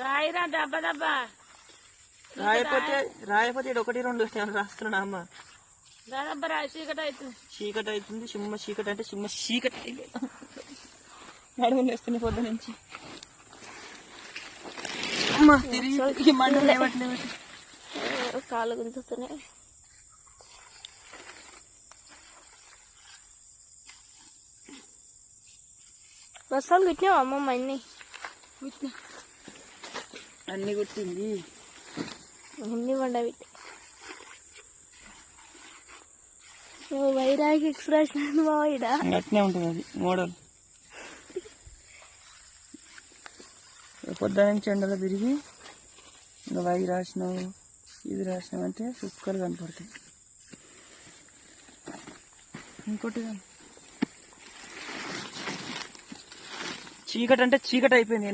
రాయిరా దెబ్బ దెబ్బ రాయపోతే 1 2 రాస్తున్నా అమ్మ. దెబ్బ రాయి చీకటి అవుతుంది. చీకటి అవుతుంది. సిమ్మ చీకటి అంటే సిమ్మ చీకటి నడుములు వేస్తుంది పొద్దు నుంచి. అమ్మ తిరిగి మండలు లేవట్లేదు. కాళ్ళు గుంజుతున్నాయి. బస్సాలు కుట్టినావు అమ్మమ్మ అన్ని కుట్టింది. అన్ని పండవి. వైరాగి ఎక్స్ప్రెస్ బాయిడా అట్నే ఉంటుంది అది మోడల్. పొద్దున నుంచి ఎండలో తిరిగి ఇంకా వై రాసినావు ఇది రాసినావు అంటే సుక్కలు కనపడతాయి. ఇంకోటి చీకటి అంటే చీకటి అయిపోయింది.